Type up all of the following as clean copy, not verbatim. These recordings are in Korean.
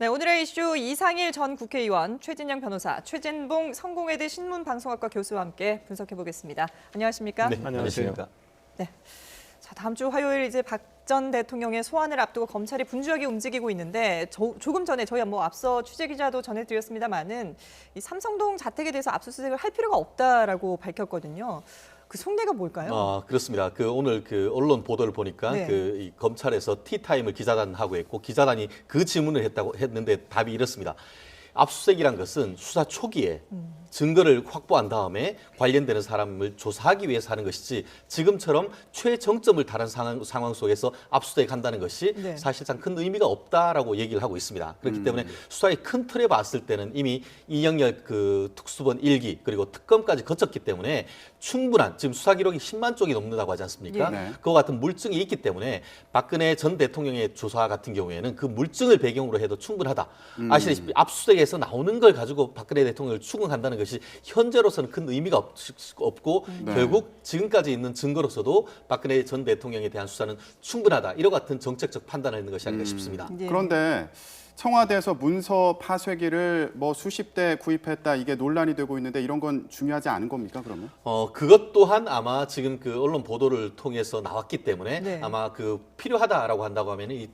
네, 오늘의 이슈 이상일 전 국회의원, 최진영 변호사, 최진봉 성공회대 신문방송학과 교수와 함께 분석해 보겠습니다. 안녕하십니까? 네, 안녕하십니까? 네. 자, 다음 주 화요일 이제 박 전 대통령의 소환을 앞두고 검찰이 분주하게 움직이고 있는데 조금 전에 저희 앞서 취재 기자도 전해드렸습니다만은 이 삼성동 자택에 대해서 압수수색을 할 필요가 없다라고 밝혔거든요. 그 속내가 뭘까요? 그렇습니다. 오늘 언론 보도를 보니까 네. 이 검찰에서 티타임을 기자단하고 했고 기자단이 그 질문을 했는데 답이 이렇습니다. 압수수색이란 것은 수사 초기에 증거를 확보한 다음에 관련되는 사람을 조사하기 위해서 하는 것이지 지금처럼 최정점을 달한 상황 속에서 압수수색한다는 것이 네. 사실상 큰 의미가 없다라고 얘기를 하고 있습니다. 그렇기 때문에 수사의 큰 틀에 봤을 때는 이미 이영렬 특수본 1기 그리고 특검까지 거쳤기 때문에 충분한 지금 수사 기록이 10만 쪽이 넘는다고 하지 않습니까? 네. 그와 같은 물증이 있기 때문에 박근혜 전 대통령의 조사 같은 경우에는 그 물증을 배경으로 해도 충분하다. 아시다시피 압수수색에서 나오는 걸 가지고 박근혜 대통령을 추궁한다는 것이 현재로서는 큰 의미가 없고 네. 결국 지금까지 있는 증거로서도 박근혜 전 대통령에 대한 수사는 충분하다. 이와 같은 정책적 판단을 했는 것이 아닌가 싶습니다. 네. 그런데 청와대에서 문서 파쇄기를 뭐 수십 대 구입했다 이게 논란이 되고 있는데 이런 건 중요하지 않은 겁니까 그러면? 그것 또한 아마 지금 언론 보도를 통해서 나왔기 때문에 네. 아마 필요하다라고 한다고 하면 이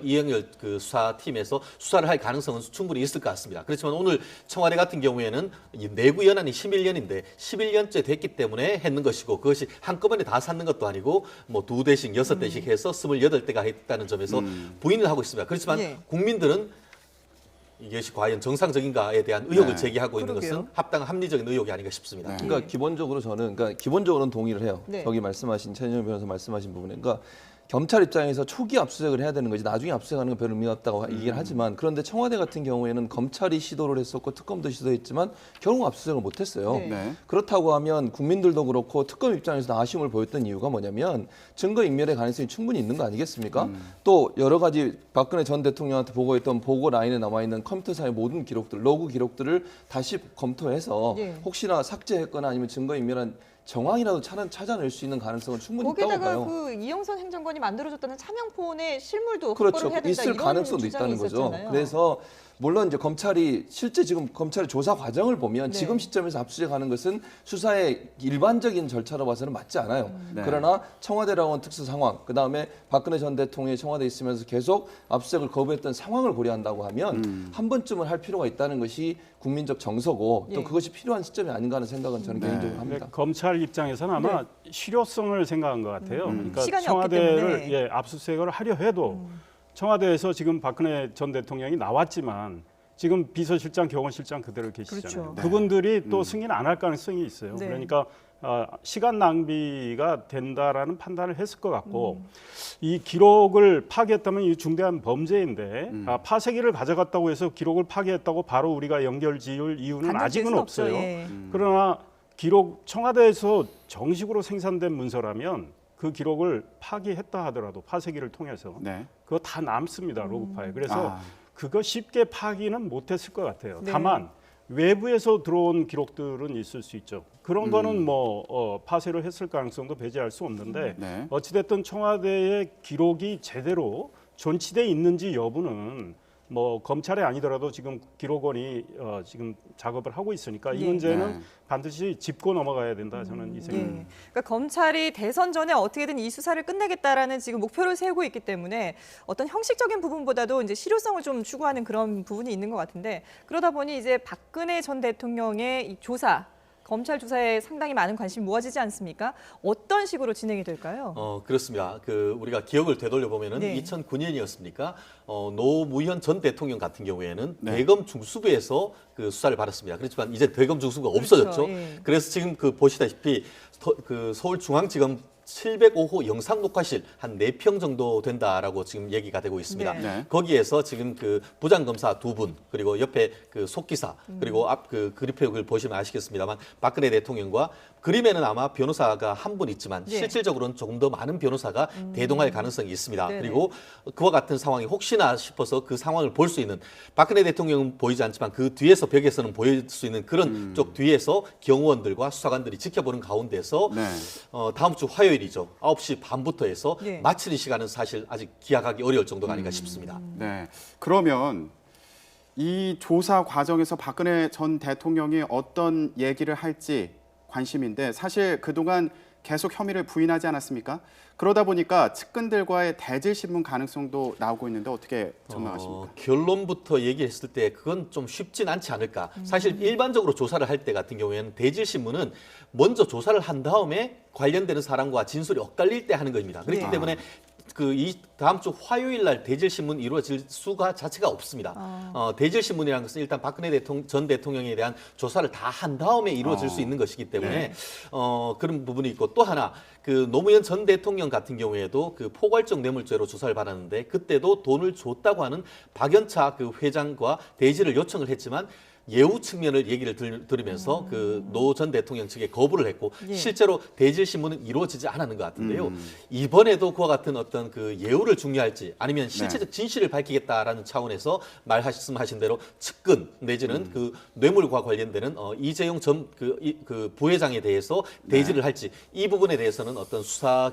이영렬 수사팀에서 수사를 할 가능성은 충분히 있을 것 같습니다. 그렇지만 오늘 청와대 같은 경우에는 이 내구 연한이 11년인데 11년째 됐기 때문에 했는 것이고 그것이 한꺼번에 다 샀는 것도 아니고 뭐 2대씩 6대씩 해서 28대가 했다는 점에서 부인을 하고 있습니다. 그렇지만 네. 국민들은 이것이 과연 정상적인가에 대한 의혹을 네. 제기하고 있는 그러게요. 것은 합리적인 의혹이 아닌가 싶습니다. 네. 그러니까 기본적으로 기본적으로는 동의를 해요. 네. 저기 말씀하신 최진영 변호사 말씀하신 부분에, 그러니까 검찰 입장에서 초기 압수수색을 해야 되는 거지 나중에 압수수색하는 건 별 의미가 없다고 얘기를 하지만 그런데 청와대 같은 경우에는 검찰이 시도를 했었고 특검도 시도했지만 결국 압수수색을 못했어요. 네. 네. 그렇다고 하면 국민들도 그렇고 특검 입장에서도 아쉬움을 보였던 이유가 뭐냐면 증거인멸의 가능성이 충분히 있는 거 아니겠습니까? 또 여러 가지 박근혜 전 대통령한테 보고했던 보고 라인에 남아있는 컴퓨터상의 모든 기록들, 로그 기록들을 다시 검토해서 네. 혹시나 삭제했거나 아니면 증거인멸한 정황이라도 찾아낼 수 있는 가능성은 충분히 있다고 거기다가 봐요. 그 이영선 행정관이 만들어줬다는 차명폰의 실물도 그렇죠. 확보를 해야 된다 있을 이런 가능성도 주장이 있다는 거죠. 있었잖아요. 그래서 물론 이제 검찰이 실제 지금 검찰의 조사 과정을 보면 네. 지금 시점에서 압수수색하는 것은 수사의 일반적인 절차로 봐서는 맞지 않아요. 네. 그러나 청와대라고 하는 특수 상황, 그 다음에 박근혜 전 대통령이 청와대에 있으면서 계속 압수수색을 거부했던 상황을 고려한다고 하면 한 번쯤은 할 필요가 있다는 것이 국민적 정서고 또 예. 그것이 필요한 시점이 아닌가 하는 생각은 저는 네. 개인적으로 합니다. 검찰 입장에서는 아마 실효성을 생각한 것 같아요. 그러니까 시간이 없기 청와대를 때문에. 압수수색을 하려 해도 청와대에서 지금 박근혜 전 대통령이 나왔지만 지금 비서실장, 경호실장 그대로 계시잖아요. 그렇죠. 네. 그분들이 또 승인 안 할 가능성이 있어요. 네. 그러니까 시간 낭비가 된다라는 판단을 했을 것 같고 이 기록을 파괴했다면 이 중대한 범죄인데 파쇄기를 가져갔다고 해서 기록을 파괴했다고 바로 우리가 연결지을 이유는 단정 지을 아직은 수는 없어요. 예. 그러나 기록 청와대에서 정식으로 생산된 문서라면 그 기록을 파기했다 하더라도 파쇄기를 통해서 네. 그거 다 남습니다. 로그 파일. 그래서 아. 그거 쉽게 파기는 못했을 것 같아요. 네. 다만 외부에서 들어온 기록들은 있을 수 있죠. 그런 거는 파쇄를 했을 가능성도 배제할 수 없는데 네. 어찌됐든 청와대의 기록이 제대로 존치돼 있는지 여부는 검찰이 아니더라도 지금 기록원이 지금 작업을 하고 있으니까 이 예. 문제는 네. 반드시 짚고 넘어가야 된다 저는 이 생각입니다. 예. 그러니까 검찰이 대선 전에 어떻게든 이 수사를 끝내겠다라는 지금 목표를 세우고 있기 때문에 어떤 형식적인 부분보다도 이제 실효성을 좀 추구하는 그런 부분이 있는 것 같은데 그러다 보니 이제 박근혜 전 대통령의 이 조사, 검찰 조사에 상당히 많은 관심이 모아지지 않습니까? 어떤 식으로 진행이 될까요? 그렇습니다. 우리가 기억을 되돌려 보면은 네. 2009년이었습니까? 노무현 전 대통령 같은 경우에는 네. 대검 중수부에서 수사를 받았습니다. 그렇지만 이제 대검 중수부가 없어졌죠. 예. 그래서 지금 보시다시피 서울중앙지검 705호 영상 녹화실 한 4평 정도 된다라고 지금 얘기가 되고 있습니다. 네. 네. 거기에서 지금 부장검사 2분 그리고 옆에 속기사 그리고 앞 그래픽을 보시면 아시겠습니다만 박근혜 대통령과 그림에는 아마 변호사가 한 분 있지만 네. 실질적으로는 조금 더 많은 변호사가 대동할 가능성이 있습니다. 네네. 그리고 그와 같은 상황이 혹시나 싶어서 그 상황을 볼 수 있는 박근혜 대통령은 보이지 않지만 그 뒤에서 벽에서는 보일 수 있는 그런 쪽 뒤에서 경호원들과 수사관들이 지켜보는 가운데서 네. 다음 주 화요일 화요일이죠. 9시 반부터 해서 예. 마치는 시간은 사실 아직 기약하기 어려울 정도가 아닌가 싶습니다. 네. 그러면 이 조사 과정에서 박근혜 전 대통령이 어떤 얘기를 할지 관심인데 사실 그동안 계속 혐의를 부인하지 않았습니까? 그러다 보니까 측근들과의 대질 신문 가능성도 나오고 있는데 어떻게 전망하십니까? 결론부터 얘기했을 때 그건 좀 쉽진 않지 않을까. 사실 일반적으로 조사를 할 때 같은 경우에는 대질신문은 먼저 조사를 한 다음에 관련되는 사람과 진술이 엇갈릴 때 하는 겁니다. 그렇기 네. 때문에 이 다음 주 화요일 날 대질신문 이루어질 수가 자체가 없습니다. 대질신문이라는 것은 일단 박근혜 전 대통령에 대한 조사를 다 한 다음에 이루어질 수 있는 것이기 때문에 그런 부분이 있고 또 하나 그 노무현 전 대통령 같은 경우에도 그 포괄적 뇌물죄로 조사를 받았는데 그때도 돈을 줬다고 하는 박연차 그 회장과 대질을 요청을 했지만 예우 측면을 얘기를 들으면서 그 노 전 대통령 측에 거부를 했고 예. 실제로 대질 신문은 이루어지지 않았는 것 같은데요. 이번에도 그와 같은 어떤 그 예우를 중요할지 아니면 실체적 진실을 밝히겠다라는 차원에서 말씀하신 대로 측근 내지는 그 뇌물과 관련되는 이재용 전 그 부회장에 대해서 대질을 할지 이 부분에 대해서는 어떤 수사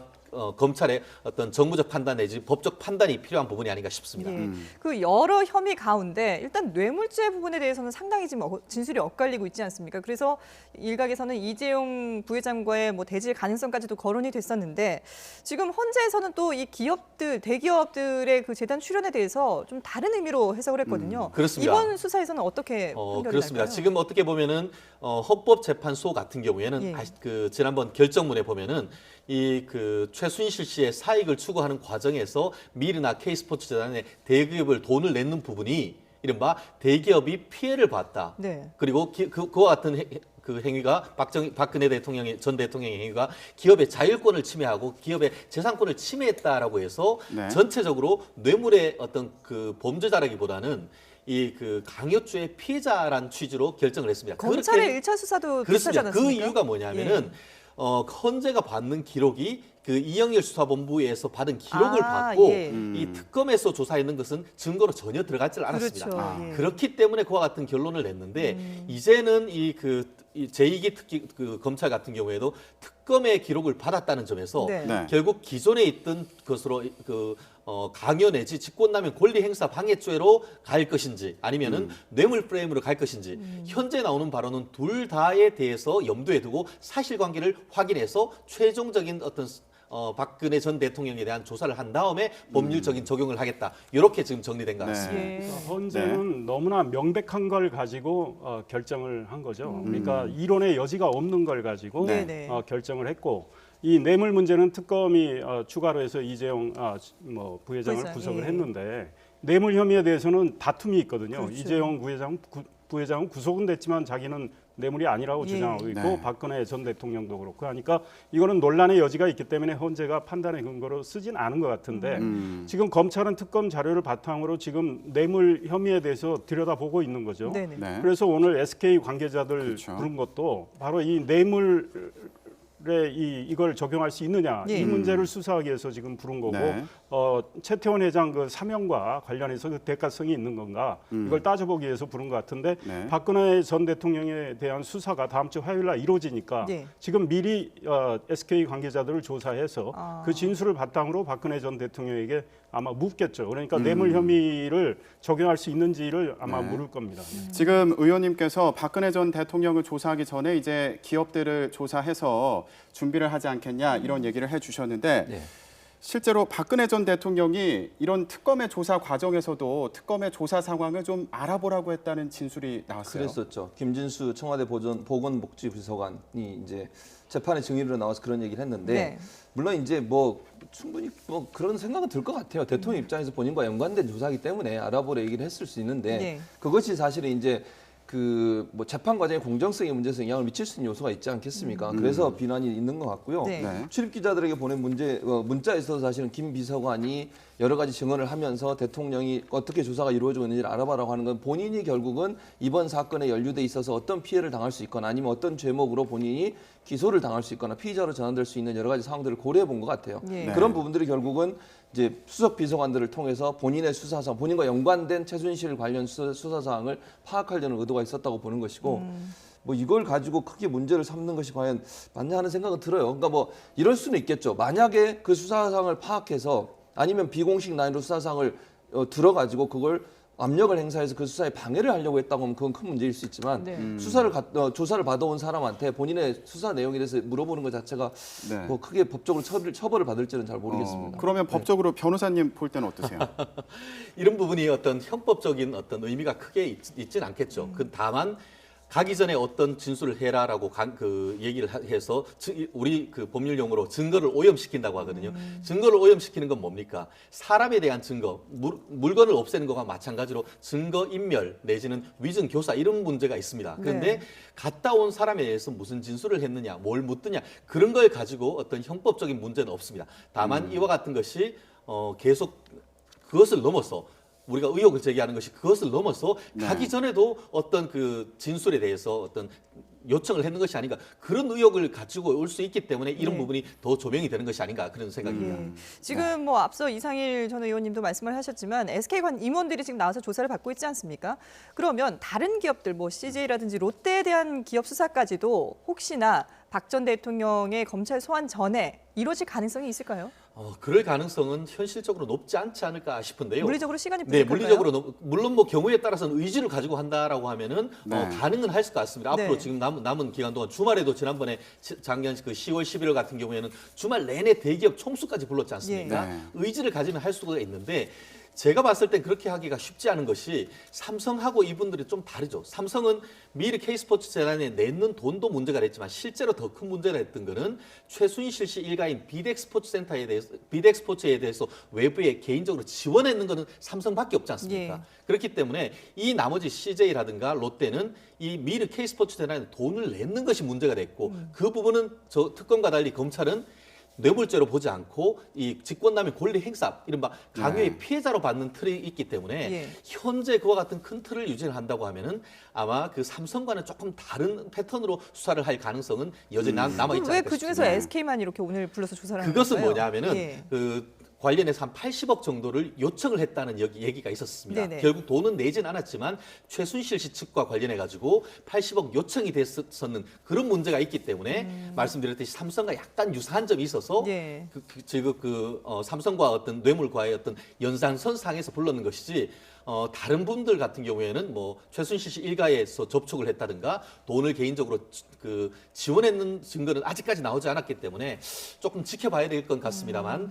검찰의 어떤 정무적 판단 내지 법적 판단이 필요한 부분이 아닌가 싶습니다. 예. 그 여러 혐의 가운데 일단 뇌물죄 부분에 대해서는 상당히 지금 진술이 엇갈리고 있지 않습니까? 그래서 일각에서는 이재용 부회장과의 뭐 대질 가능성까지도 거론이 됐었는데 지금 헌재에서는 또 이 기업들, 대기업들의 그 재단 출연에 대해서 좀 다른 의미로 해석을 했거든요. 그렇습니다. 이번 수사에서는 어떻게 판결이 그렇습니다. 날까요? 지금 어떻게 보면은 헌법재판소 같은 경우에는 예. 그 지난번 결정문에 보면은 이 그 최순실 씨의 사익을 추구하는 과정에서 미르나 K스포츠재단에 대기업을 돈을 내는 부분이 이른바 대기업이 피해를 봤다. 네. 그리고 그와 같은 그 행위가 박근혜 전 대통령의 행위가 기업의 자율권을 침해하고 기업의 재산권을 침해했다라고 해서 네. 전체적으로 뇌물의 어떤 그 범죄자라기보다는 이 그 강요죄의 피해자란 취지로 결정을 했습니다. 검찰의 그렇게- 1차 수사도 비슷하지 그렇습니다. 그 않았습니까? 이유가 뭐냐면은 헌재가 받는 기록이 그 이영렬 수사본부에서 받은 기록을 받고 예. 이 특검에서 조사했는 것은 증거로 전혀 들어가지 않았습니다. 그렇죠. 예. 그렇기 때문에 그와 같은 결론을 냈는데 이제는 이 제2기 특기 그 검찰 같은 경우에도 특검의 기록을 받았다는 점에서 네. 네. 결국 기존에 있던 것으로 강요 내지 직권남용 권리행사 방해죄로 갈 것인지 아니면은 뇌물 프레임으로 갈 것인지 현재 나오는 발언은 둘 다에 대해서 염두에 두고 사실관계를 확인해서 최종적인 어떤 박근혜 전 대통령에 대한 조사를 한 다음에 법률적인 적용을 하겠다. 이렇게 지금 정리된 것 네. 같습니다. 예. 헌재는 너무나 명백한 걸 가지고 결정을 한 거죠. 그러니까 이론의 여지가 없는 걸 가지고 네, 네. 결정을 했고 이 뇌물 문제는 특검이 추가로 해서 이재용 부회장을 부회장, 구속을 예. 했는데 뇌물 혐의에 대해서는 다툼이 있거든요. 그렇죠. 이재용 부회장은 구속은 됐지만 자기는 뇌물이 아니라고 예. 주장하고 있고 네. 박근혜 전 대통령도 그렇고 하니까 이거는 논란의 여지가 있기 때문에 헌재가 판단의 근거로 쓰진 않은 것 같은데 지금 검찰은 특검 자료를 바탕으로 지금 뇌물 혐의에 대해서 들여다보고 있는 거죠. 네네. 네. 그래서 오늘 SK 관계자들 그렇죠. 부른 것도 바로 이 뇌물에 이걸 적용할 수 있느냐 예. 이 문제를 수사하기 위해서 지금 부른 거고 네. 최태원 회장 그 사명과 관련해서 그 대가성이 있는 건가 이걸 따져보기 위해서 부른 것 같은데 네. 박근혜 전 대통령에 대한 수사가 다음 주 화요일 날 이루어지니까 네. 지금 미리 SK 관계자들을 조사해서 아. 그 진술을 바탕으로 박근혜 전 대통령에게 아마 묻겠죠. 그러니까 뇌물 혐의를 적용할 수 있는지를 아마 네. 물을 겁니다. 지금 의원님께서 박근혜 전 대통령을 조사하기 전에 이제 기업들을 조사해서 준비를 하지 않겠냐 이런 얘기를 해주셨는데 네. 실제로 박근혜 전 대통령이 이런 특검의 조사 과정에서도 특검의 조사 상황을 좀 알아보라고 했다는 진술이 나왔어요. 그랬었죠. 김진수 청와대 보건복지부서관이 이제 재판의 증인으로 나와서 그런 얘기를 했는데 네. 물론 이제 뭐 충분히 뭐 그런 생각은 들 것 같아요. 대통령 입장에서 본인과 연관된 조사이기 때문에 알아보라 얘기를 했을 수 있는데 네. 그것이 사실은 이제 그 뭐 재판 과정의 공정성에 문제에서 영향을 미칠 수 있는 요소가 있지 않겠습니까? 그래서 비난이 있는 것 같고요. 네. 네. 출입 기자들에게 보낸 문자에서 사실은 김 비서관이 여러 가지 증언을 하면서 대통령이 어떻게 조사가 이루어지고 있는지를 알아봐라고 하는 건 본인이 결국은 이번 사건에 연루돼 있어서 어떤 피해를 당할 수 있거나 아니면 어떤 죄목으로 본인이 기소를 당할 수 있거나 피의자로 전환될 수 있는 여러 가지 상황들을 고려해 본 것 같아요. 예. 네. 그런 부분들이 결국은 이제 수석 비서관들을 통해서 본인의 수사상, 본인과 연관된 최순실 관련 수사 사항을 파악하려는 의도가 있었다고 보는 것이고 뭐 이걸 가지고 크게 문제를 삼는 것이 과연 맞냐 하는 생각은 들어요. 그러니까 뭐 이럴 수는 있겠죠. 만약에 그 수사상을 파악해서 아니면 비공식 라인으로 수사상을 들어가지고 그걸 압력을 행사해서 그 수사에 방해를 하려고 했다고 하면 그건 큰 문제일 수 있지만 네. 조사를 받아온 사람한테 본인의 수사 내용에 대해서 물어보는 것 자체가 네. 뭐 크게 법적으로 처벌을 받을지는 잘 모르겠습니다. 그러면 법적으로 변호사님 볼 때는 어떠세요? 이런 부분이 어떤 형법적인 어떤 의미가 크게 있지는 않겠죠. 그 다만 가기 전에 어떤 진술을 해라라고 그 얘기를 해서 우리 그 법률 용어로 증거를 오염시킨다고 하거든요. 증거를 오염시키는 건 뭡니까? 사람에 대한 증거, 물건을 없애는 것과 마찬가지로 증거 인멸 내지는 위증 교사 이런 문제가 있습니다. 그런데 네. 갔다 온 사람에 대해서 무슨 진술을 했느냐, 뭘 묻느냐 그런 걸 가지고 어떤 형법적인 문제는 없습니다. 다만 이와 같은 것이 계속 그것을 넘어서 우리가 의혹을 제기하는 것이 그것을 넘어서 네. 가기 전에도 어떤 그 진술에 대해서 어떤 요청을 했는 것이 아닌가 그런 의혹을 가지고 올 수 있기 때문에 이런 네. 부분이 더 조명이 되는 것이 아닌가 그런 생각입니다. 예. 지금 뭐 앞서 이상일 전 의원님도 말씀을 하셨지만 SK 관 임원들이 지금 나와서 조사를 받고 있지 않습니까? 그러면 다른 기업들 뭐 CJ라든지 롯데에 대한 기업 수사까지도 혹시나 박 전 대통령의 검찰 소환 전에 이루어질 가능성이 있을까요? 그럴 가능성은 현실적으로 높지 않지 않을까 싶은데요. 물리적으로 시간이 네, 부족할까요? 물리적으로 물론 뭐 경우에 따라서는 의지를 가지고 한다라고 하면은 네. 가능은 할 것 같습니다. 앞으로 네. 지금 남은 기간 동안 주말에도 지난번에 작년 그 10월 11월 같은 경우에는 주말 내내 대기업 총수까지 불렀지 않습니까? 네. 의지를 가지면 할 수가 있는데 제가 봤을 땐 그렇게 하기가 쉽지 않은 것이 삼성하고 이분들이 좀 다르죠. 삼성은 미르 K스포츠 재단에 내는 돈도 문제가 됐지만 실제로 더 큰 문제가 됐던 거는 최순실 씨 일가인 비덱스포츠에 대해서 외부에 개인적으로 지원했는 거는 삼성밖에 없지 않습니까? 예. 그렇기 때문에 이 나머지 CJ라든가 롯데는 이 미르 K스포츠 재단에 돈을 내는 것이 문제가 됐고 그 부분은 저 특검과 달리 검찰은 뇌물죄로 보지 않고 이 직권남용 권리 행사 이른바 강요의 피해자로 받는 틀이 있기 때문에 예. 현재 그와 같은 큰 틀을 유지를 한다고 하면은 아마 그 삼성과는 조금 다른 패턴으로 수사를 할 가능성은 여전히 남아 있지 왜 않을까 그 중에서 싶습니다. SK만 이렇게 오늘 불러서 조사를 하는 그것은 건가요? 뭐냐면은 예. 그 관련해서 한 80억 정도를 요청을 했다는 얘기가 있었습니다. 네네. 결국 돈은 내진 않았지만 최순실 씨 측과 관련해 가지고 80억 요청이 됐었는 그런 문제가 있기 때문에 말씀드렸듯이 삼성과 약간 유사한 점이 있어서 예. 지금 삼성과 어떤 뇌물과의 어떤 연장선상에서 불렀는 것이지 다른 분들 같은 경우에는 뭐 최순실 씨 일가에서 접촉을 했다든가 돈을 개인적으로 지원했는 증거는 아직까지 나오지 않았기 때문에 조금 지켜봐야 될 것 같습니다만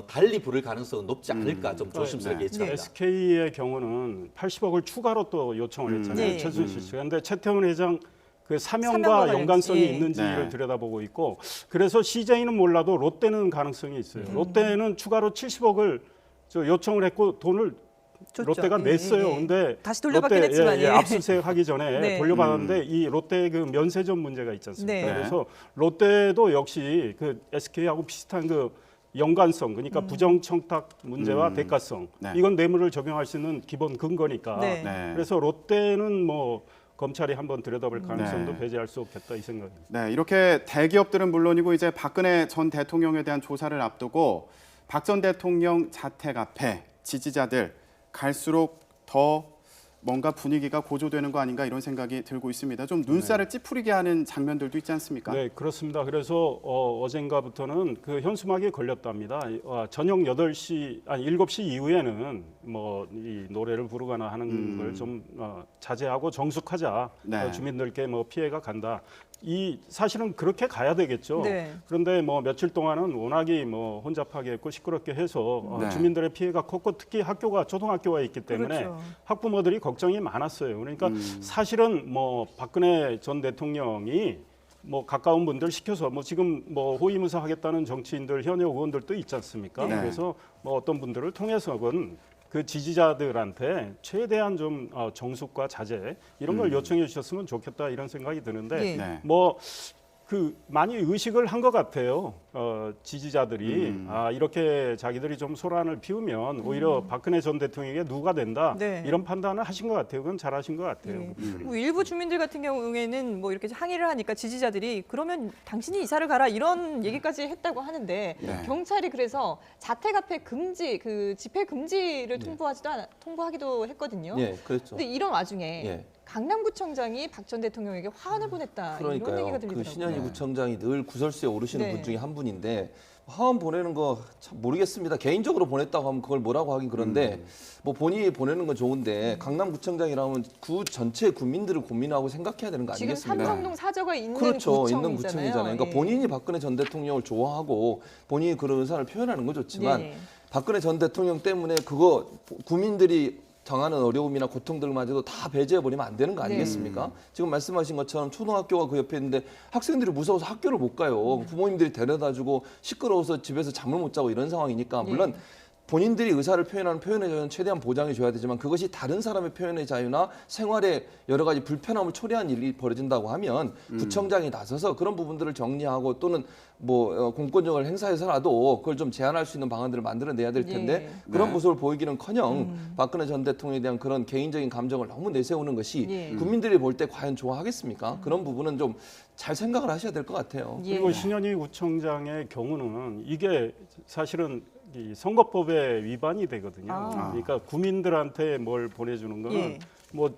달리 부를 가능성은 높지 않을까 좀 조심스럽게 네. 예측합니다. SK의 경우는 80억을 추가로 또 요청을 했잖아요. 네. 최순실 씨가. 근데 최태원 회장 그 사명과 사명과 연관성이 예. 있는지를 네. 들여다보고 있고 그래서 CJ는 몰라도 롯데는 가능성이 있어요. 롯데는 추가로 70억을 요청을 했고 돈을 줬죠. 롯데가 예, 냈어요. 예, 예. 근데 다시 돌려받긴 롯데, 했지만, 예. 압수수색하기 전에 네. 돌려받았는데 이 롯데 그 면세점 문제가 있지 않습니까? 네. 그래서 롯데도 역시 그 SK하고 비슷한 그 연관성, 그러니까 부정청탁 문제와 대가성, 네. 이건 뇌물을 적용할 수 있는 기본 근거니까. 네. 네. 그래서 롯데는 뭐 검찰이 한번 들여다볼 가능성도 네. 배제할 수 없겠다 이 생각입니다. 네, 이렇게 대기업들은 물론이고 이제 박근혜 전 대통령에 대한 조사를 앞두고 박 전 대통령 자택 앞에 지지자들 갈수록 더 뭔가 분위기가 고조되는 거 아닌가 이런 생각이 들고 있습니다. 좀 눈살을 찌푸리게 하는 장면들도 있지 않습니까? 네, 그렇습니다. 그래서 어젠가부터는 그 현수막에 걸렸답니다. 저녁 7시 이후에는 뭐 이 노래를 부르거나 하는 걸 좀 자제하고 정숙하자. 네. 주민들께 뭐 피해가 간다. 이 사실은 그렇게 가야 되겠죠. 네. 그런데 뭐 며칠 동안은 워낙이 뭐 혼잡하게 했고 시끄럽게 해서 네. 주민들의 피해가 컸고 특히 학교가 초등학교가 있기 때문에 그렇죠. 학부모들이 걱정이 많았어요. 그러니까 사실은 뭐 박근혜 전 대통령이 뭐 가까운 분들 시켜서 뭐 지금 뭐 호위무사 하겠다는 정치인들 현역 의원들도 있지 않습니까? 네. 그래서 뭐 어떤 분들을 통해서는 그 지지자들한테 최대한 좀 정숙과 자제 이런 걸 요청해 주셨으면 좋겠다 이런 생각이 드는데 예. 네. 뭐 그 많이 의식을 한 것 같아요. 지지자들이 이렇게 자기들이 좀 소란을 피우면 오히려 박근혜 전 대통령에게 누가 된다 네. 이런 판단을 하신 것 같아요. 그건 잘하신 것 같아요. 예. 뭐 일부 주민들 같은 경우에는 뭐 이렇게 항의를 하니까 지지자들이 그러면 당신이 이사를 가라 이런 얘기까지 했다고 하는데 네. 경찰이 그래서 자택 앞에 금지 그 집회 금지를 통보하기도 했거든요. 예, 그렇죠. 근데 이런 와중에 예. 강남구청장이 박 전 대통령에게 화환을 보냈다 이런 얘기가 그러니까요. 들리더라고요. 그 신현희 구청장이 늘 구설수에 오르시는 네. 분 중에 한 분인데 화환 보내는 거 참 모르겠습니다. 개인적으로 보냈다고 하면 그걸 뭐라고 하긴 그런데 뭐 본인이 보내는 건 좋은데 강남구청장이라면 구 전체 국민들을 고민하고 생각해야 되는 거 지금 아니겠습니까? 삼성동 사저가 있는 그렇죠. 구청이잖아요. 있는 구청이잖아요. 그러니까 예. 본인이 박근혜 전 대통령을 좋아하고 본인이 그런 의사를 표현하는 건 좋지만 예. 박근혜 전 대통령 때문에 그거 국민들이 당하는 어려움이나 고통들마저도 다 배제해버리면 안 되는 거 아니겠습니까? 지금 말씀하신 것처럼 초등학교가 그 옆에 있는데 학생들이 무서워서 학교를 못 가요. 부모님들이 데려다주고 시끄러워서 집에서 잠을 못 자고 이런 상황이니까 물론 본인들이 의사를 표현하는 표현의 자유는 최대한 보장해 줘야 되지만 그것이 다른 사람의 표현의 자유나 생활에 여러 가지 불편함을 초래한 일이 벌어진다고 하면 구청장이 나서서 그런 부분들을 정리하고 또는 뭐 공권력을 행사해서라도 그걸 좀 제한할 수 있는 방안들을 만들어내야 될 텐데 그런 네. 모습을 보이기는커녕 박근혜 전 대통령에 대한 그런 개인적인 감정을 너무 내세우는 것이 예. 국민들이 볼 때 과연 좋아하겠습니까? 그런 부분은 좀 잘 생각을 하셔야 될 것 같아요. 예. 그리고 신현희 구청장의 경우는 이게 사실은 이 선거법의 위반이 되거든요. 아. 그러니까 국민들한테 뭘 보내주는 거는 예. 뭐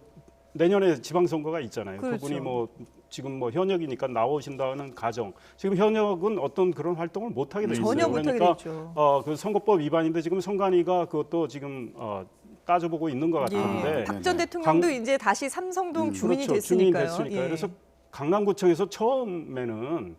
내년에 지방선거가 있잖아요. 그렇죠. 그분이 뭐 지금 뭐 현역이니까 나오신다는 가정. 지금 현역은 어떤 그런 활동을 못 하게 돼 있어요. 전혀 못 하게 그러니까 됐죠. 그 선거법 위반인데 지금 선관위가 그것도 지금 따져보고 있는 것 같은데. 예. 박 전 대통령도 이제 다시 삼성동 주민이 그렇죠. 주민이 됐으니까요. 됐으니까. 예. 그래서 강남구청에서 처음에는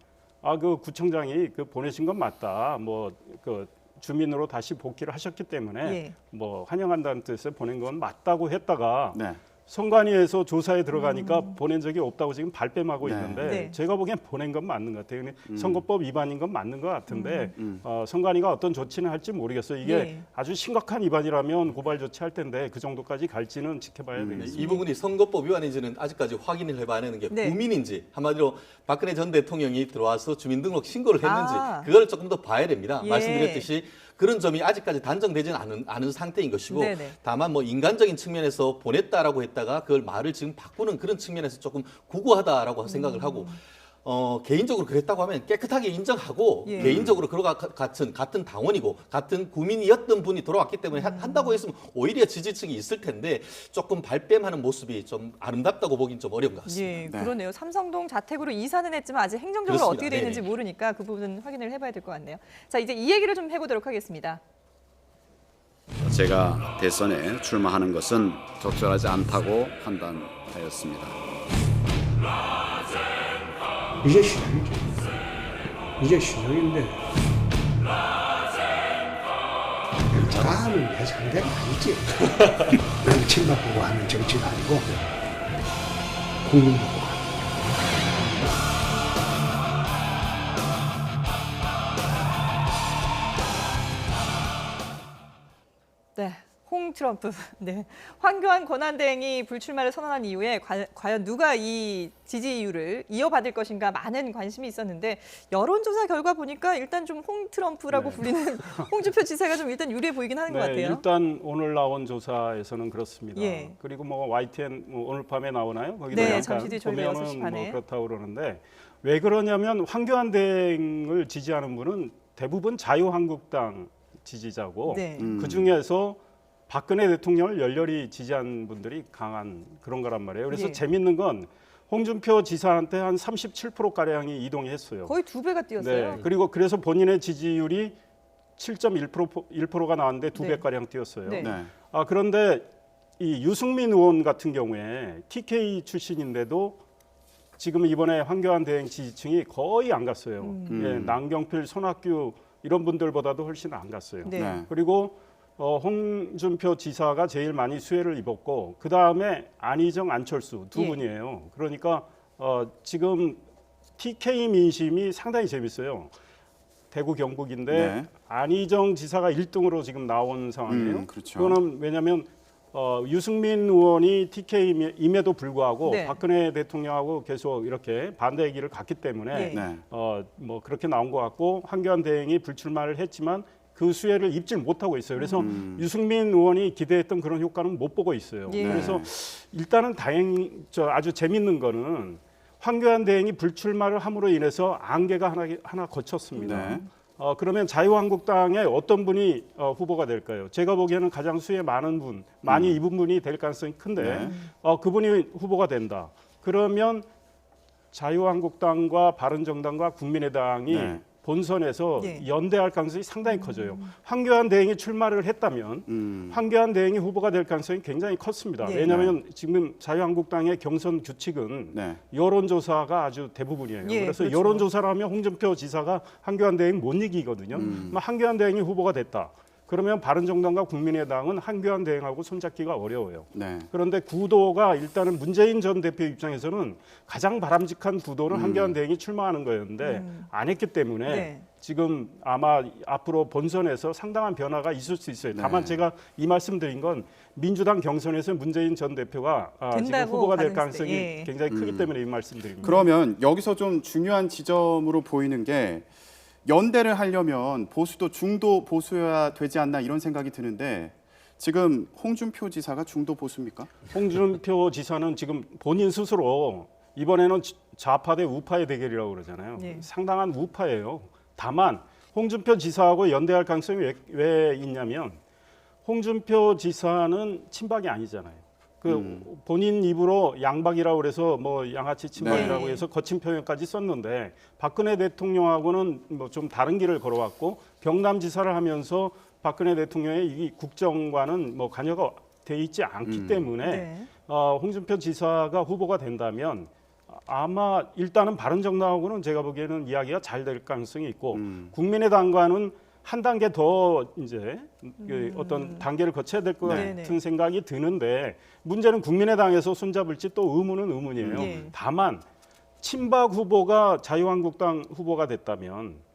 그 구청장이 그 보내신 건 맞다. 뭐 그 주민으로 다시 복귀를 하셨기 때문에 예. 뭐 환영한다는 뜻에서 보낸 건 맞다고 했다가 네. 선관위에서 조사에 들어가니까 보낸 적이 없다고 지금 발뺌하고 네. 있는데 네. 제가 보기엔 보낸 건 맞는 것 같아요. 근데 선거법 위반인 건 맞는 것 같은데 음. 선관위가 어떤 조치는 할지 모르겠어요. 이게 예. 아주 심각한 위반이라면 고발 조치할 텐데 그 정도까지 갈지는 지켜봐야 되겠습니다. 이 부분이 선거법 위반인지는 아직까지 확인을 해봐야 하는 게 네. 구민인지 한마디로 박근혜 전 대통령이 들어와서 주민등록 신고를 했는지 아. 그걸 조금 더 봐야 됩니다. 예. 말씀드렸듯이 그런 점이 아직까지 단정되지는 않은 상태인 것이고 네네. 다만 뭐 인간적인 측면에서 보냈다라고 했다가 그걸 말을 지금 바꾸는 그런 측면에서 조금 구구하다라고 생각을 하고 개인적으로 그랬다고 하면 깨끗하게 인정하고 예. 개인적으로 그와 같은 당원이고 같은 구민이었던 분이 돌아왔기 때문에 한다고 했으면 오히려 지지층이 있을 텐데 조금 발뺌하는 모습이 좀 아름답다고 보긴 좀 어려운 것 같습니다. 예, 네. 그러네요. 삼성동 자택으로 이사는 했지만 아직 행정적으로 그렇습니다. 어떻게 되어 있는지 네네. 모르니까 그 부분은 확인을 해봐야 될 것 같네요. 자, 이제 이 얘기를 좀 해보도록 하겠습니다. 제가 대선에 출마하는 것은 적절하지 않다고 판단하였습니다. 이제 시작이죠. 이제 시작인데 잘하는 내 상대가 아니지. 나는 친박 보고 하는 정치가 아니고 국민 보고 하는. 네, 홍 트럼프. 네, 황교안 권한대행이 불출마를 선언한 이후에 과연 누가 이 지지율을 이어받을 것인가 많은 관심이 있었는데 여론조사 결과 보니까 일단 좀 홍 트럼프라고 불리는 홍준표 지사가 좀 일단 유리해 보이긴 하는 것 같아요. 일단 오늘 나온 조사에서는 그렇습니다. 예. 그리고 뭐 YTN 오늘 밤에 나오나요? 거기도 네, 약간 잠시 뒤 저희가 보면은 6시 반에. 뭐 그렇다고 그러는데 왜 그러냐면 황교안 대행을 지지하는 분은 대부분 자유한국당 지지자고 네. 그 중에서 박근혜 대통령을 열렬히 지지한 분들이 강한 그런 거란 말이에요. 그래서 예. 재밌는 건 홍준표 지사한테 한 37% 가량이 이동했어요. 거의 2배가 뛰었어요. 네. 그리고 그래서 본인의 지지율이 7.1%가 나왔는데 2배 네. 가량 뛰었어요. 네. 네. 그런데 이 유승민 의원 같은 경우에 TK 출신인데도 지금 이번에 황교안 대행 지지층이 거의 안 갔어요. 예, 남경필, 손학규 이런 분들보다도 훨씬 안 갔어요. 네. 네. 그리고 홍준표 지사가 제일 많이 수혜를 입었고 그 다음에 안희정, 안철수 두 예. 분이에요. 그러니까 지금 TK 민심이 상당히 재밌어요. 대구 경북인데 네. 안희정 지사가 1등으로 지금 나온 상황이에요. 그렇죠. 그거는 왜냐하면 유승민 의원이 TK임에도 불구하고 네. 박근혜 대통령하고 계속 이렇게 반대 얘기를 갔기 때문에 네. 뭐 그렇게 나온 것 같고 황교안 대행이 불출마를 했지만 그 수혜를 입질 못하고 있어요. 그래서 유승민 의원이 기대했던 그런 효과는 못 보고 있어요. 예. 그래서 일단은 아주 재밌는 거는 황교안 대행이 불출마를 함으로 인해서 안개가 하나 거쳤습니다. 네. 그러면 자유한국당의 어떤 분이 후보가 될까요? 제가 보기에는 가장 수혜 많은 분, 많이 입은 분이 될 가능성이 큰데 네. 그분이 후보가 된다. 그러면 자유한국당과 바른정당과 국민의당이 네. 본선에서 네. 연대할 가능성이 상당히 커져요. 황교안 대행이 출마를 했다면 황교안 대행이 후보가 될 가능성이 굉장히 컸습니다. 네. 왜냐하면 지금 자유한국당의 경선 규칙은 네. 여론조사가 아주 대부분이에요. 예, 그래서 그렇죠. 여론조사를 하면 홍준표 지사가 황교안 대행 못 이기거든요. 황교안 대행이 후보가 됐다. 그러면 바른정당과 국민의당은 황교안 대행하고 손잡기가 어려워요. 네. 그런데 구도가 일단은 문재인 전 대표 입장에서는 가장 바람직한 구도는 황교안 대행이 출마하는 거였는데 안 했기 때문에 네. 지금 아마 앞으로 본선에서 상당한 변화가 있을 수 있어요. 다만 네. 제가 이 말씀드린 건 민주당 경선에서 문재인 전 대표가 지금 된다고 후보가 될 가능성이, 가능성이 예. 굉장히 크기 때문에 이 말씀드립니다. 그러면 여기서 좀 중요한 지점으로 보이는 게 연대를 하려면 보수도 중도 보수여야 되지 않나 이런 생각이 드는데 지금 홍준표 지사가 중도 보수입니까? 홍준표 지사는 지금 본인 스스로 이번에는 좌파 대 우파의 대결이라고 그러잖아요. 네. 상당한 우파예요. 다만 홍준표 지사하고 연대할 가능성이 왜 있냐면 홍준표 지사는 친박이 아니잖아요. 본인 입으로 양박이라고 그래서 뭐 양아치 친박이라고 네. 해서 거친 표현까지 썼는데 박근혜 대통령하고는 뭐 좀 다른 길을 걸어왔고 경남지사를 하면서 박근혜 대통령의 이 국정과는 뭐 관여가 돼 있지 않기 때문에 네. 홍준표 지사가 후보가 된다면 아마 일단은 바른정당하고는 제가 보기에는 이야기가 잘 될 가능성이 있고 국민의당과는 한 단계 더 이제 그 어떤 단계를 거쳐야 될 것 네. 같은 생각이 드는데 문제는 국민의당에서 손잡을지 또 의문은 의문이에요. 네. 다만 친박 후보가 자유한국당 후보가 됐다면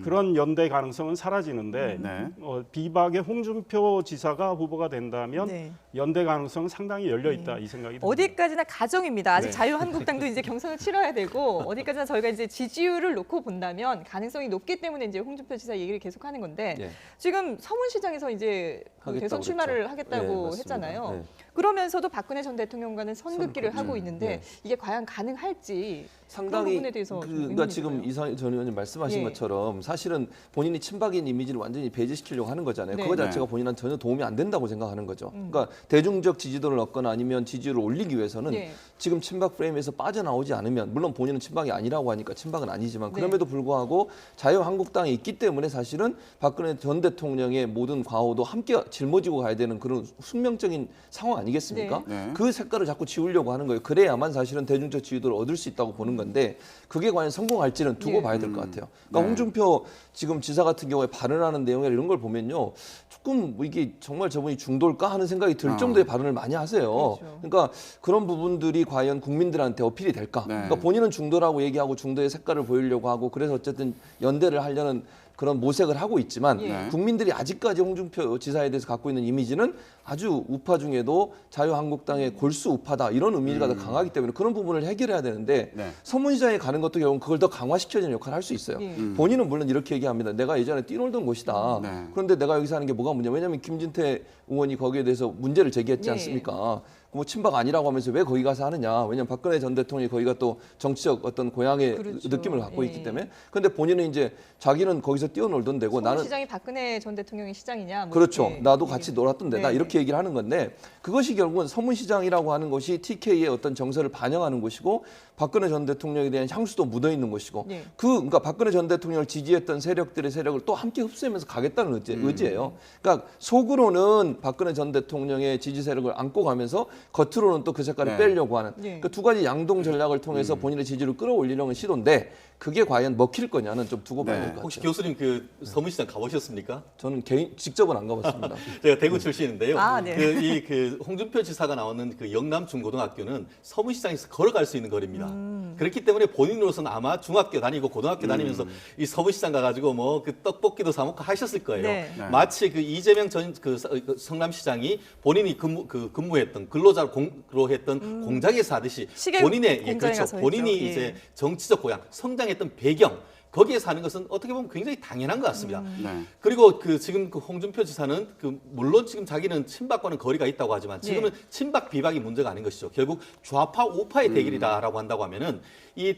그런 연대 가능성은 사라지는데 네. 비박의 홍준표 지사가 후보가 된다면 네. 연대 가능성은 상당히 열려 있다 이 생각이 듭니다. 어디까지나 가정입니다. 아직 네. 자유한국당도 이제 경선을 치러야 되고 어디까지나 저희가 이제 지지율을 놓고 본다면 가능성이 높기 때문에 이제 홍준표 지사 얘기를 계속하는 건데 예. 지금 서문시장에서 이제 그 하겠다고 대선 출마를 그랬죠. 하겠다고 네, 맞습니다. 했잖아요. 네. 그러면서도 박근혜 전 대통령과는 선긋기를 하고 있는데 네. 이게 과연 가능할지 그런 상당히 부분에 대해서 좀 그러니까 의문이 지금 들어요. 이상희 전 의원님 말씀하신 예. 것처럼 사실은 본인이 친박인 이미지를 완전히 배제시키려고 하는 거잖아요. 네. 그거 네. 자체가 본인한테 전혀 도움이 안 된다고 생각하는 거죠. 그러니까 대중적 지지도를 얻거나 아니면 지지율을 올리기 위해서는 네. 지금 친박 프레임에서 빠져나오지 않으면 물론 본인은 친박이 아니라고 하니까 친박은 아니지만 네. 그럼에도 불구하고 자유한국당이 있기 때문에 사실은 박근혜 전 대통령의 모든 과오도 함께 짊어지고 가야 되는 그런 숙명적인 상황 아니겠습니까? 네. 네. 그 색깔을 자꾸 지우려고 하는 거예요. 그래야만 사실은 대중적 지지도를 얻을 수 있다고 보는 건데 그게 과연 성공할지는 두고 예. 봐야 될 것 같아요. 그러니까 네. 홍준표 지금 지사 같은 경우에 발언하는 내용이나 이런 걸 보면요. 조금 뭐 이게 정말 저분이 중도일까 하는 생각이 들 정도의 발언을 많이 하세요. 그렇죠. 그러니까 그런 부분들이 과연 국민들한테 어필이 될까? 네. 그러니까 본인은 중도라고 얘기하고 중도의 색깔을 보이려고 하고 그래서 어쨌든 연대를 하려는 그런 모색을 하고 있지만 예. 국민들이 아직까지 홍준표 지사에 대해서 갖고 있는 이미지는 아주 우파 중에도 자유한국당의 골수 우파다 이런 이미지가 더 강하기 때문에 그런 부분을 해결해야 되는데 네. 서문시장에 가는 것도 결국 그걸 더 강화시켜주는 역할을 할 수 있어요. 예. 본인은 물론 이렇게 얘기합니다. 내가 예전에 뛰놀던 곳이다. 네. 그런데 내가 여기서 하는 게 뭐가 문제냐. 왜냐하면 김진태 의원이 거기에 대해서 문제를 제기했지 예. 않습니까? 뭐 친박 아니라고 하면서 왜 거기 가서 하느냐. 왜냐하면 박근혜 전 대통령이 거기가 또 정치적 어떤 고향의 그렇죠. 느낌을 갖고 예. 있기 때문에. 그런데 본인은 이제 자기는 거기서 뛰어놀던 데고 나는 서울시장이 박근혜 전 대통령의 시장이냐? 뭐 그렇죠. 이렇게 나도 같이 놀았던 데다 네. 이렇게 얘기를 하는 건데 그것이 결국은 서문시장이라고 하는 것이 TK의 어떤 정서를 반영하는 곳이고 박근혜 전 대통령에 대한 향수도 묻어 있는 곳이고 네. 그러니까 박근혜 전 대통령을 지지했던 세력들의 세력을 또 함께 흡수하면서 가겠다는 의지예요. 그러니까 속으로는 박근혜 전 대통령의 지지 세력을 안고 가면서 겉으로는 또 그 색깔을 네. 빼려고 하는 네. 그 두 가지 양동 전략을 통해서 본인의 지지를 끌어올리려는 시도인데 그게 과연 먹힐 거냐는 좀 두고 봐야 네. 될 것 같아요. 혹시 교수님 그 서문시장 가보셨습니까? 저는 직접은 안 가봤습니다. 제가 대구 출신인데요. 아, 네. 그 그 홍준표 지사가 나오는 그 영남 중고등학교는 서문시장에서 걸어갈 수 있는 거리입니다. 그렇기 때문에 본인으로서는 아마 중학교 다니고 고등학교 다니면서 이 서문시장 가가지고 뭐 그 떡볶이도 사 먹고 하셨을 거예요. 네. 네. 마치 그 이재명 전 그 성남시장이 본인이 근무했던 근로자로 했던 공장에서 하듯이 시계 본인의 공장에 그렇죠. 가서 본인이 했죠. 예. 이제 정치적 고향, 성장했던 배경 거기에 사는 것은 어떻게 보면 굉장히 당연한 것 같습니다. 네. 그리고 그 지금 그 홍준표 지사는 그 물론 지금 자기는 친박과는 거리가 있다고 하지만 지금은 친박 비박이 문제가 아닌 것이죠. 결국 좌파 우파의 대결이다라고 한다고 하면은 이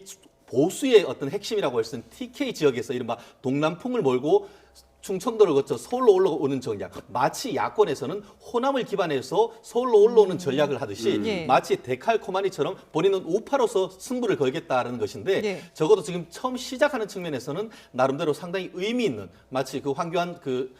보수의 어떤 핵심이라고 할 수 있는 TK 지역에서 이른바 동남풍을 몰고 충청도를 거쳐 서울로 올라오는 전략. 마치 야권에서는 호남을 기반해서 서울로 올라오는 전략을 하듯이 예. 마치 데칼코마니처럼 본인은 우파로서 승부를 걸겠다라는 것인데 예. 적어도 지금 처음 시작하는 측면에서는 나름대로 상당히 의미 있는 마치 그 황교안 그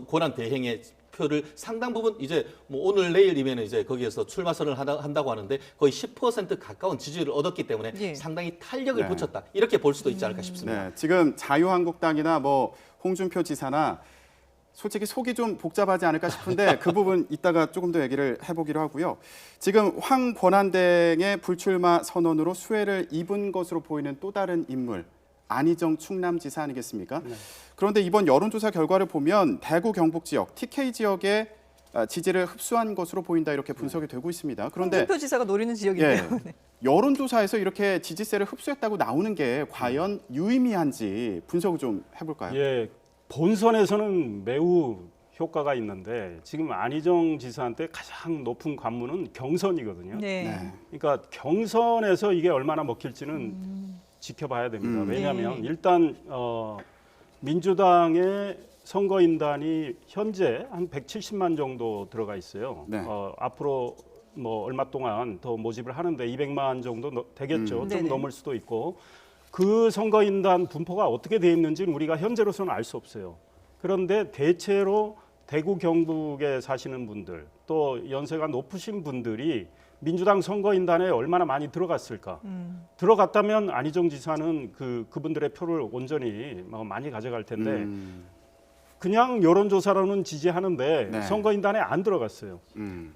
고난 대행의 표를 상당 부분 이제 뭐 오늘 내일이면 이제 거기에서 출마 선언을 한다고 하는데 거의 10% 가까운 지지를 얻었기 때문에 예. 상당히 탄력을 네. 붙였다 이렇게 볼 수도 있지 않을까 싶습니다. 네, 지금 자유한국당이나 뭐 홍준표 지사나 솔직히 속이 좀 복잡하지 않을까 싶은데 그 부분 이따가 조금 더 얘기를 해보기로 하고요. 지금 황 권한대행의 불출마 선언으로 수혜를 입은 것으로 보이는 또 다른 인물, 안희정 충남지사 아니겠습니까? 네. 그런데 이번 여론조사 결과를 보면 대구 경북 지역, TK 지역의 지지를 흡수한 것으로 보인다 이렇게 분석이 되고 있습니다. 그런데 홍준표 지사가 노리는 지역이기 예, 때문에. 여론조사에서 이렇게 지지세를 흡수했다고 나오는 게 과연 유의미한지 분석을 좀 해볼까요? 예, 본선에서는 매우 효과가 있는데 지금 안희정 지사한테 가장 높은 관문은 경선이거든요. 네. 네. 그러니까 경선에서 이게 얼마나 먹힐지는 지켜봐야 됩니다. 왜냐하면 네. 일단 민주당의 선거인단이 현재 한 170만 정도 들어가 있어요. 네. 앞으로 뭐 얼마 동안 더 모집을 하는데 200만 정도 되겠죠. 좀 네네. 넘을 수도 있고 그 선거인단 분포가 어떻게 돼 있는지는 우리가 현재로서는 알 수 없어요. 그런데 대체로 대구 경북에 사시는 분들 또 연세가 높으신 분들이 민주당 선거인단에 얼마나 많이 들어갔을까? 들어갔다면 안희정 지사는 그분들의 표를 온전히 많이 가져갈 텐데 그냥 여론조사로는 지지하는데 네. 선거인단에 안 들어갔어요.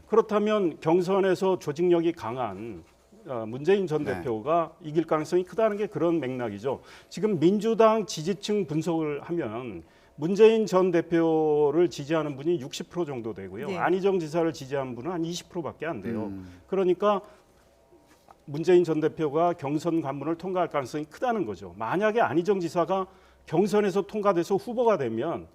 그렇다면 경선에서 조직력이 강한 문재인 전 네. 대표가 이길 가능성이 크다는 게 그런 맥락이죠. 지금 민주당 지지층 분석을 하면 문재인 전 대표를 지지하는 분이 60% 정도 되고요. 네. 안희정 지사를 지지하는 분은 한 20%밖에 안 돼요. 그러니까 문재인 전 대표가 경선 관문을 통과할 가능성이 크다는 거죠. 만약에 안희정 지사가 경선에서 통과돼서 후보가 되면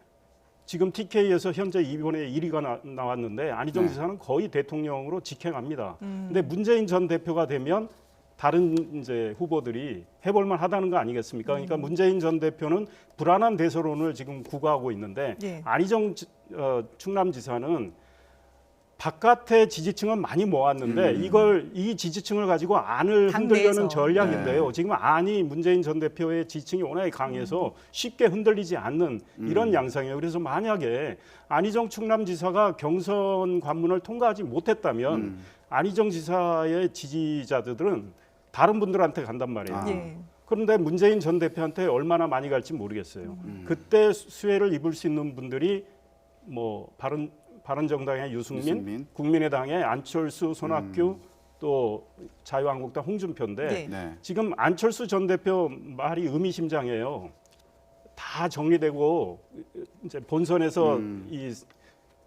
지금 TK에서 현재 이번에 1위가 나왔는데 안희정 네. 지사는 거의 대통령으로 직행합니다. 근데 문재인 전 대표가 되면 다른 이제 후보들이 해볼만 하다는 거 아니겠습니까? 그러니까 문재인 전 대표는 불안한 대서론을 지금 구가하고 있는데 네. 안희정 충남지사는 바깥의 지지층은 많이 모았는데 이 지지층을 가지고 안을 흔들려는 당내에서. 전략인데요. 네. 지금 안이 문재인 전 대표의 지지층이 워낙에 강해서 쉽게 흔들리지 않는 이런 양상이에요. 그래서 만약에 안희정 충남지사가 경선 관문을 통과하지 못했다면 안희정 지사의 지지자들은 다른 분들한테 간단 말이에요. 예. 그런데 문재인 전 대표한테 얼마나 많이 갈지 모르겠어요. 그때 수혜를 입을 수 있는 분들이 뭐 바른정당의 유승민, 국민의당의 안철수, 손학규, 또 자유한국당 홍준표인데 네. 네. 지금 안철수 전 대표 말이 의미심장해요. 다 정리되고 이제 본선에서 이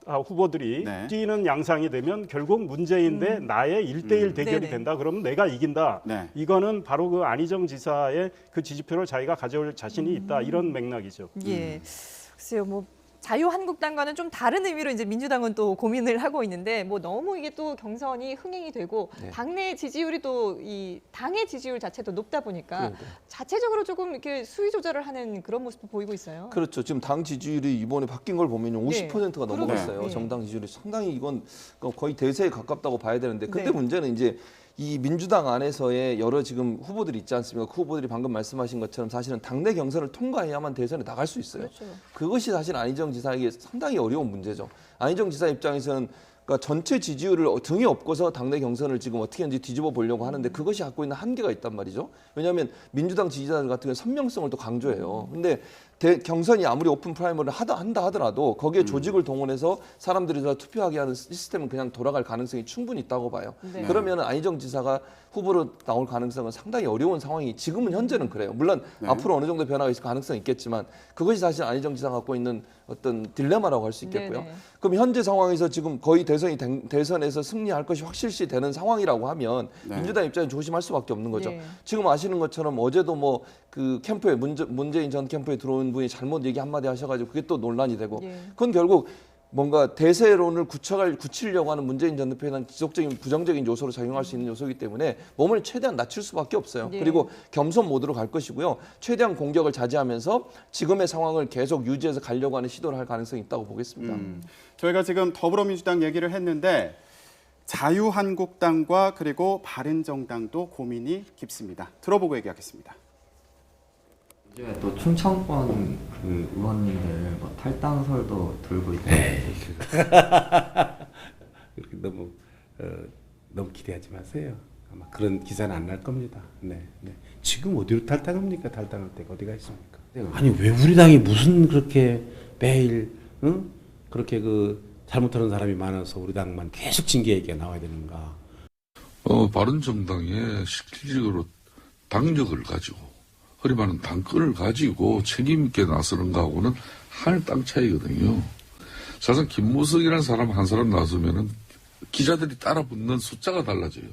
후보들이 네. 뛰는 양상이 되면 결국 문재인 대 나의 1대1 대결이 네네. 된다. 그러면 내가 이긴다. 네. 이거는 바로 그 안희정 지사의 그 지지표를 자기가 가져올 자신이 있다. 이런 맥락이죠. 예. 글쎄요, 뭐 자유한국당과는 좀 다른 의미로 이제 민주당은 또 고민을 하고 있는데 뭐 너무 이게 또 경선이 흥행이 되고 네. 당내 지지율이 또 이 당의 지지율 자체도 높다 보니까 그러니까요. 자체적으로 조금 이렇게 수위 조절을 하는 그런 모습도 보이고 있어요. 그렇죠. 지금 당 지지율이 이번에 바뀐 걸 보면 50%가 네. 넘어갔어요. 그러네요. 정당 지지율이 상당히 이건 거의 대세에 가깝다고 봐야 되는데 근데 네. 문제는 이제 이 민주당 안에서의 여러 지금 후보들이 있지 않습니까? 그 후보들이 방금 말씀하신 것처럼 사실은 당내 경선을 통과해야만 대선에 나갈 수 있어요. 그렇죠. 그것이 사실 안희정 지사에게 상당히 어려운 문제죠. 안희정 지사 입장에서는 그러니까 전체 지지율을 등에 업고서 당내 경선을 지금 어떻게든지 뒤집어 보려고 하는데 그것이 갖고 있는 한계가 있단 말이죠. 왜냐하면 민주당 지지자들 같은 경우는 선명성을 또 강조해요. 근데 경선이 아무리 오픈 프라이머리를 한다 하더라도 거기에 조직을 동원해서 사람들이 다 투표하게 하는 시스템은 그냥 돌아갈 가능성이 충분히 있다고 봐요. 네. 그러면 안희정 지사가 후보로 나올 가능성은 상당히 어려운 상황이 지금은 현재는 그래요. 물론 앞으로 어느 정도 변화가 있을 가능성이 있겠지만 그것이 사실 안희정 지사가 갖고 있는 어떤 딜레마라고 할 수 있겠고요. 네네. 그럼 현재 상황에서 지금 거의 대선에서 승리할 것이 확실시 되는 상황이라고 하면 민주당 입장에 조심할 수밖에 없는 거죠. 네. 지금 아시는 것처럼 어제도 뭐 그 캠프에 문재인 전 캠프에 들어온 분이 잘못 얘기 한마디 하셔가지고 그게 또 논란이 되고 예. 그건 결국 뭔가 대세론을 굳히려고 하는 문재인 전 대표에 대한 지속적인 부정적인 요소로 작용할 수 있는 요소이기 때문에 몸을 최대한 낮출 수밖에 없어요. 예. 그리고 겸손 모드로 갈 것이고요. 최대한 공격을 자제하면서 지금의 상황을 계속 유지해서 가려고 하는 시도를 할 가능성이 있다고 보겠습니다. 저희가 지금 더불어민주당 얘기를 했는데 자유한국당과 그리고 바른정당도 고민이 깊습니다. 들어보고 얘기하겠습니다. 이제 또 충청권 그 의원님들 뭐 탈당설도 들고 있고. 그렇게 너무 기대하지 마세요. 아마 그런 기사는 안 날 겁니다. 네. 지금 어디로 탈당합니까? 탈당할 때가 어디가 있습니까? 아니 왜 우리 당이 무슨 그렇게 매일 그렇게 그 잘못하는 사람이 많아서 우리 당만 계속 징계 얘기가 나와야 되는가? 바른정당에 실질적으로 당력을 가지고 허리많은 당권을 가지고 책임 있게 나서는 거하고는 하늘 땅 차이거든요. 사실 김무성이라는 사람 한 사람 나서면은 기자들이 따라붙는 숫자가 달라져요.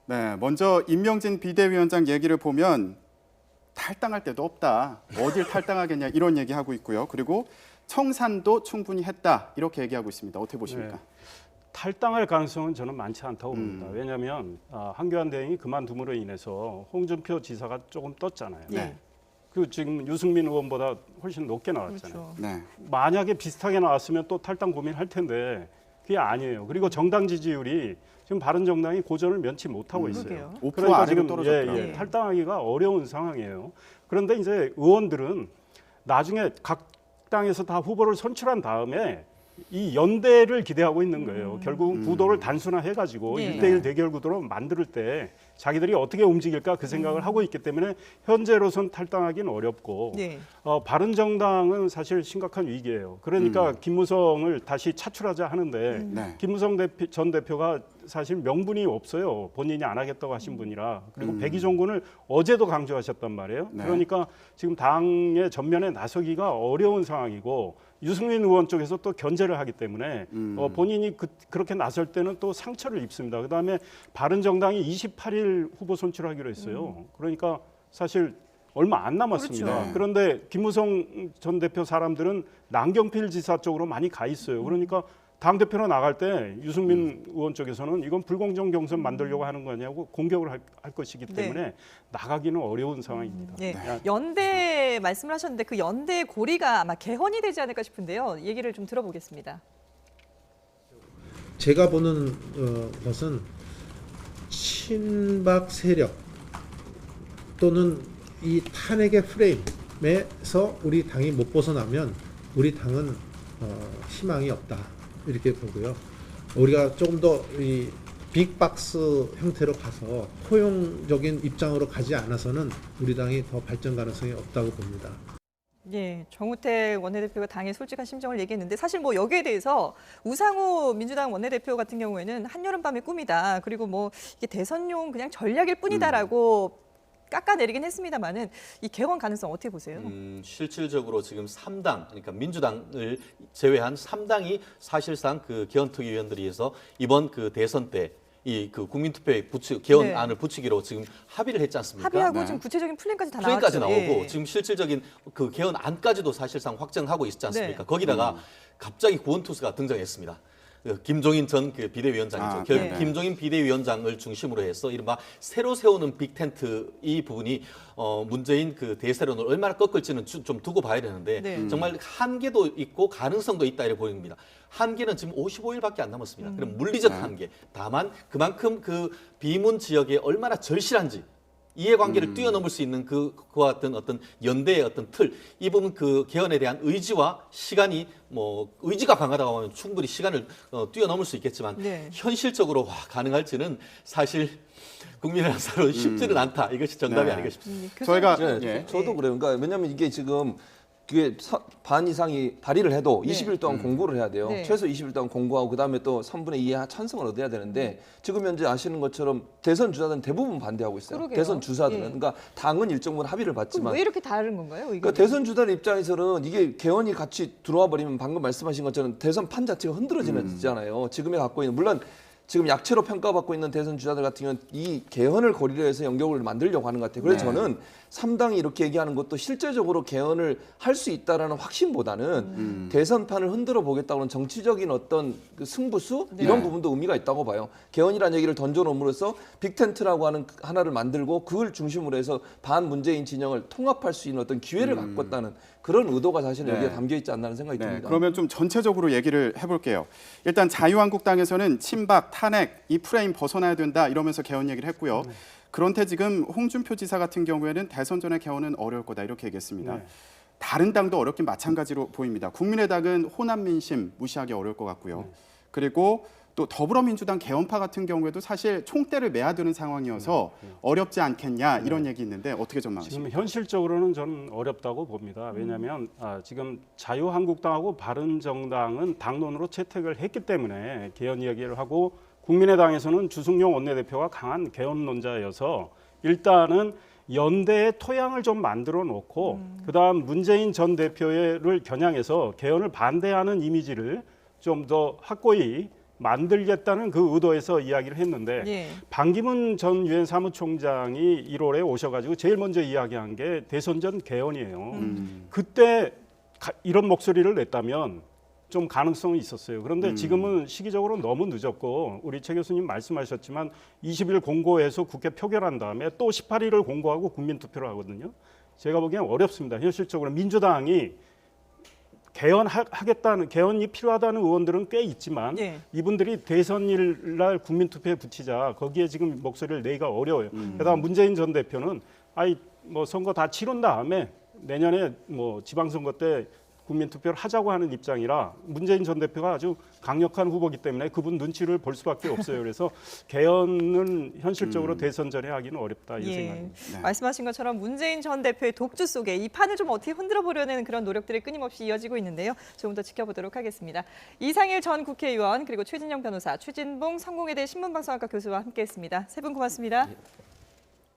네, 먼저 임명진 비대위원장 얘기를 보면 탈당할 데도 없다. 어딜 탈당하겠냐 이런 얘기하고 있고요. 그리고 청산도 충분히 했다 이렇게 얘기하고 있습니다. 어떻게 보십니까? 네. 탈당할 가능성은 저는 많지 않다고 봅니다. 왜냐하면 한교안 대행이 그만둠으로 인해서 홍준표 지사가 조금 떴잖아요. 네. 그 지금 유승민 의원보다 훨씬 높게 나왔잖아요. 그렇죠. 네. 만약에 비슷하게 나왔으면 또 탈당 고민할 텐데 그게 아니에요. 그리고 정당 지지율이 지금 바른정당이 고전을 면치 못하고 있어요. 그러게요. 5% 아래로 떨어졌더라고요. 예. 탈당하기가 어려운 상황이에요. 그런데 이제 의원들은 나중에 각 당에서 다 후보를 선출한 다음에 이 연대를 기대하고 있는 거예요. 결국 구도를 단순화해가지고 네. 1대1 대결 구도로 만들 때 자기들이 어떻게 움직일까 그 생각을 하고 있기 때문에 현재로선 탈당하기는 어렵고 네. 바른정당은 사실 심각한 위기예요. 그러니까 김무성을 다시 차출하자 하는데 네. 김무성 전 대표가 사실 명분이 없어요. 본인이 안 하겠다고 하신 분이라. 그리고 백의종 군을 어제도 강조하셨단 말이에요. 네. 그러니까 지금 당의 전면에 나서기가 어려운 상황이고 유승민 의원 쪽에서 또 견제를 하기 때문에 본인이 그렇게 나설 때는 또 상처를 입습니다. 그다음에 바른정당이 28일 후보 선출하기로 했어요. 그러니까 사실 얼마 안 남았습니다. 그렇죠. 그런데 김무성 전 대표 사람들은 남경필 지사 쪽으로 많이 가 있어요. 그러니까 당대표로 나갈 때 유승민 의원 쪽에서는 이건 불공정 경선 만들려고 하는 거냐고 공격을 할 것이기 때문에 나가기는 어려운 상황입니다. 네. 연대 말씀을 하셨는데 그 연대의 고리가 아마 개헌이 되지 않을까 싶은데요. 얘기를 좀 들어보겠습니다. 제가 보는 것은 친박 세력 또는 이 탄핵의 프레임에서 우리 당이 못 벗어나면 우리 당은 희망이 없다 이렇게 보고요. 우리가 조금 더 이 빅박스 형태로 가서 포용적인 입장으로 가지 않아서는 우리 당이 더 발전 가능성이 없다고 봅니다. 예, 정우택 원내대표가 당의 솔직한 심정을 얘기했는데 사실 뭐 여기에 대해서 우상호 민주당 원내대표 같은 경우에는 한여름밤의 꿈이다. 그리고 뭐 이게 대선용 그냥 전략일 뿐이다라고 깎아내리긴 했습니다만은 이 개헌 가능성 어떻게 보세요? 실질적으로 지금 3당, 그러니까 민주당을 제외한 3당이 사실상 그 개헌특위위원들이 해서 이번 그 대선 때 이 그 국민투표에 개헌안을 붙이기로 지금 합의를 했지 않습니까? 합의하고 네. 지금 구체적인 플랜까지 다 플랜까지 나왔죠. 나오고 예. 지금 실질적인 그 개헌안까지도 사실상 확정하고 있지 않습니까? 네. 거기다가 갑자기 구원투수가 등장했습니다. 김종인 전 그 비대위원장이죠. 결국 네. 김종인 비대위원장을 중심으로 해서 이른바 새로 세우는 빅텐트 이 부분이 문재인 그 대세론을 얼마나 꺾을지는 좀 두고 봐야 되는데 네. 정말 한계도 있고 가능성도 있다 이렇게 보입니다. 한계는 지금 55일밖에 안 남았습니다. 그럼 물리적 한계. 다만 그만큼 그 비문 지역에 얼마나 절실한지 이해관계를 뛰어넘을 수 있는 그와 같은 어떤 연대의 어떤 틀, 이 부분 그 개헌에 대한 의지와 시간이 뭐 의지가 강하다고 하면 충분히 시간을 뛰어넘을 수 있겠지만 네. 현실적으로 가능할지는 사실 국민의 한사로 쉽지는 않다. 이것이 정답이 네. 아닌가 싶습니다. 저희가 네, 예. 저도 그래요. 그러니까 왜냐하면 이게 지금 그게 반 이상이 발의를 해도 네. 20일 동안 공고를 해야 돼요. 네. 최소 20일 동안 공고하고 그다음에 또 3분의 2의 찬성을 얻어야 되는데 지금 현재 아시는 것처럼 대선 주자들은 대부분 반대하고 있어요. 그러게요. 대선 주자들은. 예. 그러니까 당은 일정 부분 합의를 그럼 봤지만 왜 이렇게 다른 건가요? 그러니까 대선 주자들 입장에서는 이게 개헌이 같이 들어와 버리면 방금 말씀하신 것처럼 대선 판 자체가 흔들어지잖아요. 지금에 갖고 있는 물론 지금 약체로 평가받고 있는 대선 주자들 같은 경우는 이 개헌을 고리로 해서 연결을 만들려고 하는 것 같아요. 그래서 저는 3당이 이렇게 얘기하는 것도 실제적으로 개헌을 할 수 있다라는 확신보다는 대선판을 흔들어 보겠다고는 정치적인 어떤 그 승부수 이런 부분도 의미가 있다고 봐요. 개헌이라는 얘기를 던져놓음으로써 빅텐트라고 하는 하나를 만들고 그걸 중심으로 해서 반문재인 진영을 통합할 수 있는 어떤 기회를 갖고 있다는 그런 의도가 사실은 여기에 담겨 있지 않나는 생각이 듭니다. 그러면 좀 전체적으로 얘기를 해볼게요. 일단 자유한국당에서는 친박, 탄핵 이 프레임 벗어나야 된다 이러면서 개헌 얘기를 했고요. 그런데 지금 홍준표 지사 같은 경우에는 대선 전에 개헌은 어려울 거다 이렇게 얘기했습니다. 네. 다른 당도 어렵긴 마찬가지로 보입니다. 국민의당은 호남 민심 무시하기 어려울 것 같고요. 그리고 또 더불어민주당 개헌파 같은 경우에도 사실 총대를 매야 되는 상황이어서 어렵지 않겠냐 이런 얘기 있는데 어떻게 전망하십니까? 지금 현실적으로는 저는 어렵다고 봅니다. 왜냐하면 지금 자유한국당하고 바른정당은 당론으로 채택을 했기 때문에 개헌 이야기를 하고 국민의당에서는 주승용 원내대표가 강한 개헌론자여서 일단은 연대의 토양을 좀 만들어 놓고 그다음 문재인 전 대표를 겨냥해서 개헌을 반대하는 이미지를 좀 더 확고히 만들겠다는 그 의도에서 이야기를 했는데 예. 반기문 전 유엔 사무총장이 1월에 오셔가지고 제일 먼저 이야기한 게 대선 전 개헌이에요. 그때 이런 목소리를 냈다면 좀 가능성이 있었어요. 그런데 지금은 시기적으로 너무 늦었고 우리 최 교수님 말씀하셨지만 20일 공고해서 국회 표결한 다음에 또 18일을 공고하고 국민투표를 하거든요. 제가 보기엔 어렵습니다. 현실적으로 민주당이 개헌하겠다는 개헌이 필요하다는 의원들은 꽤 있지만 예. 이분들이 대선일 날 국민투표에 붙이자 거기에 지금 목소리를 내기가 어려워요. 게다가 문재인 전 대표는 뭐 선거 다 치른 다음에 내년에 뭐 지방선거 때 국민투표를 하자고 하는 입장이라 문재인 전 대표가 아주 강력한 후보이기 때문에 그분 눈치를 볼 수밖에 없어요. 그래서 개헌은 현실적으로 대선 전에 하기는 어렵다 이 생각입니다. 말씀하신 것처럼 문재인 전 대표의 독주 속에 이 판을 좀 어떻게 흔들어 보려는 그런 노력들이 끊임없이 이어지고 있는데요. 조금 더 지켜보도록 하겠습니다. 이상일 전 국회의원 그리고 최진영 변호사, 최진봉 성공회대 신문방송학과 교수와 함께했습니다. 세 분 고맙습니다.